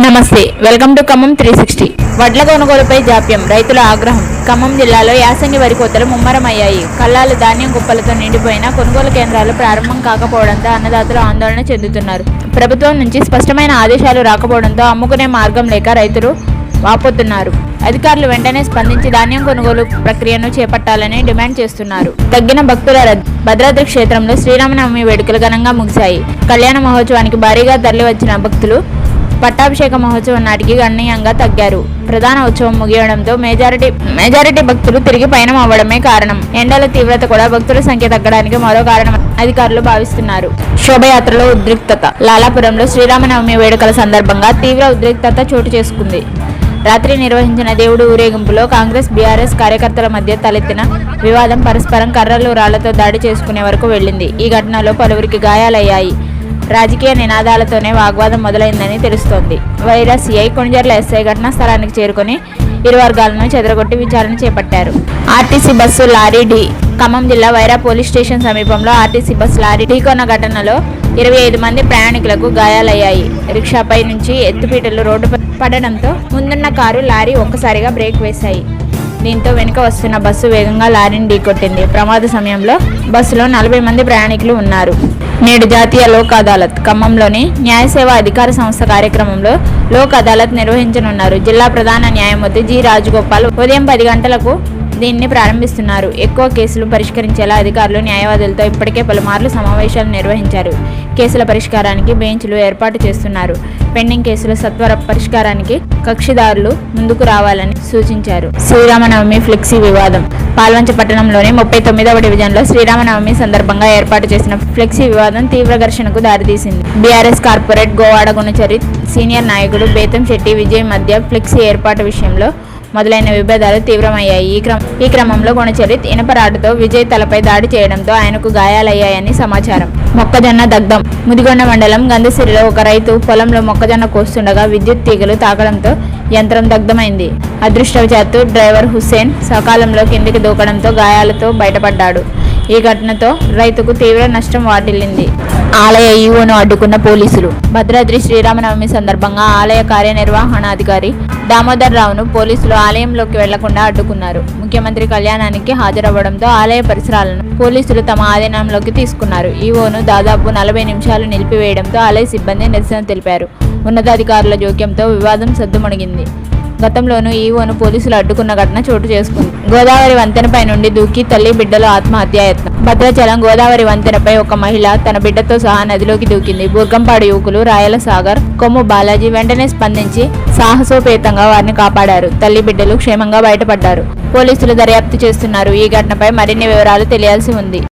నమస్తే, welcome to Khammam 360. వడ్ల కొనుగోలుపై జాప్యం, రైతుల ఆగ్రహం. ఖమ్మం జిల్లాలో యాసంగి వరి కోతలు ముమ్మరమయ్యాయి. కల్లాలు ధాన్యం కుప్పలతో నిండిపోయిన కొనుగోలు కేంద్రాలు ప్రారంభం కాకపోవడంతో అన్నదాతలు ఆందోళన చెందుతున్నారు. ప్రభుత్వం నుంచి స్పష్టమైన ఆదేశాలు రాకపోవడంతో అమ్ముకునే మార్గం లేక రైతులు వాపోతున్నారు. అధికారులు వెంటనే స్పందించి ధాన్యం కొనుగోలు ప్రక్రియను చేపట్టాలని డిమాండ్ చేస్తున్నారు. తగ్గిన భక్తుల రద్దీ. భద్రాద్రి క్షేత్రంలో శ్రీరామనవమి వేడుకలు ఘనంగా ముగిశాయి. కళ్యాణ మహోత్సవానికి భారీగా తరలివచ్చిన భక్తులు పట్టాభిషేక మహోత్సవం నాటికి గణనీయంగా తగ్గారు. ప్రధాన ఉత్సవం ముగియడంతో మెజారిటీ భక్తులు తిరిగి పయనం అవ్వడమే కారణం. ఎండల తీవ్రత కూడా భక్తుల సంఖ్య తగ్గడానికి మరో కారణం అధికారులు భావిస్తున్నారు. శోభయాత్రలో ఉద్రిక్తత. లాలాపురంలో శ్రీరామనవమి వేడుకల సందర్భంగా తీవ్ర ఉద్రిక్తత చోటు చేసుకుంది. రాత్రి నిర్వహించిన దేవుడి ఊరేగింపులో కాంగ్రెస్ బీఆర్ఎస్ కార్యకర్తల మధ్య తలెత్తిన వివాదం పరస్పరం కర్రలు రాళ్లతో దాడి చేసుకునే వరకు వెళ్లింది. ఈ ఘటనలో పలువురికి గాయాలయ్యాయి. రాజకీయ నినాదాలతోనే వాగ్వాదం మొదలైందని తెలుస్తోంది. వైరా సిఐ కొణిజర్ల ఎస్ఐ ఘటనా స్థలానికి చేరుకుని ఇరు వర్గాలను చెదరగొట్టి విచారణ చేపట్టారు. ఆర్టీసీ బస్సు లారీ ఢీ. ఖమ్మం జిల్లా వైరా పోలీస్ స్టేషన్ సమీపంలో ఆర్టీసీ బస్సు లారీ ఢీకొన్న ఘటనలో 25 మంది ప్రయాణికులకు గాయాలయ్యాయి. రిక్షాపై నుంచి ఎత్తుపీటలు రోడ్డుపై పడడంతో ముందున్న కారు, లారీ ఒక్కసారిగా బ్రేక్ వేశాయి. దీంతో వెనుక వస్తున్న బస్సు వేగంగా లారీని ఢీకొట్టింది. ప్రమాద సమయంలో బస్సులో 40 మంది ప్రయాణికులు ఉన్నారు. నేడు జాతీయ లోక్ అదాలత్. ఖమ్మంలోని న్యాయ సేవా అధికార సంస్థ కార్యక్రమంలో లోక్ అదాలత్ నిర్వహించనున్నారు. జిల్లా ప్రధాన న్యాయమూర్తి జి రాజగోపాల్ ఉదయం 10 గంటలకు దీన్ని ప్రారంభిస్తున్నారు. ఎక్కువ కేసులు పరిష్కరించేలా అధికారులు న్యాయవాదులతో ఇప్పటికే పలుమార్లు సమావేశాలు నిర్వహించారు. కేసుల పరిష్కారానికి బెంచ్లు ఏర్పాటు చేస్తున్నారు. పెండింగ్ కేసుల సత్వర పరిష్కారానికి కక్షిదారులు ముందుకు రావాలని సూచించారు. శ్రీరామనవమి ఫ్లెక్సీ వివాదం. పాల్వంచ పట్టణంలోని 39వ డివిజన్లో శ్రీరామనవమి సందర్భంగా ఏర్పాటు చేసిన ఫ్లెక్సీ వివాదం తీవ్ర ఘర్షణకు దారితీసింది. బీఆర్ఎస్ కార్పొరేట్ గోవాడ గుణచరిత్, సీనియర్ నాయకుడు బేతం శెట్టి విజయ్ మధ్య ఫ్లెక్సీ ఏర్పాటు విషయంలో మొదలైన విభేదాలు తీవ్రమయ్యాయి. ఈ క్రమంలో గుణచరిత్ ఇనపరాటుతో విజయ్ తలపై దాడి చేయడంతో ఆయనకు గాయాలయ్యాయని సమాచారం. మొక్కజొన్న దగ్ధం. ముదిగొండ మండలం గంధసిరిలో ఒక రైతు పొలంలో మొక్కజొన్న కోస్తుండగా విద్యుత్ తీగలు తాకడంతో యంత్రం దగ్ధమైంది. అదృష్టవశాత్తు డ్రైవర్ హుస్సేన్ సకాలంలో కిందికి దూకడంతో గాయాలతో బయటపడ్డాడు. ఈ ఘటనతో రైతుకు తీవ్ర నష్టం వాటిల్లింది. ఆలయ ఈవోను అడ్డుకున్న పోలీసులు. భద్రాద్రి శ్రీరామనవమి సందర్భంగా ఆలయ కార్యనిర్వహణాధికారి దామోదర్ రావును పోలీసులు ఆలయంలోకి వెళ్లకుండా అడ్డుకున్నారు. ముఖ్యమంత్రి కళ్యాణానికి హాజరవ్వడంతో ఆలయ పరిసరాలను పోలీసులు తమ ఆధీనంలోకి తీసుకున్నారు. ఈవోను దాదాపు 40 నిమిషాలు నిలిపివేయడంతో ఆలయ సిబ్బంది నిరసన తెలిపారు. ఉన్నతాధికారుల జోక్యంతో వివాదం సద్దుమణిగింది. గతంలోనూ ఈవోను పోలీసులు అడ్డుకున్న ఘటన చోటు చేసుకుంది. గోదావరి వంతెనపై నుండి దూకి తల్లి బిడ్డల ఆత్మహత్యాయత్నం. భద్రాచలం గోదావరి వంతెనపై ఒక మహిళ తన బిడ్డతో సహా నదిలోకి దూకింది. బుర్గంపాడు యువకులు రాయల సాగర్, కొమ్ము బాలాజీ వెంటనే స్పందించి సాహసోపేతంగా వారిని కాపాడారు. తల్లి బిడ్డలు క్షేమంగా బయటపడ్డారు. పోలీసులు దర్యాప్తు చేస్తున్నారు. ఈ ఘటనపై మరిన్ని వివరాలు తెలియాల్సి ఉంది.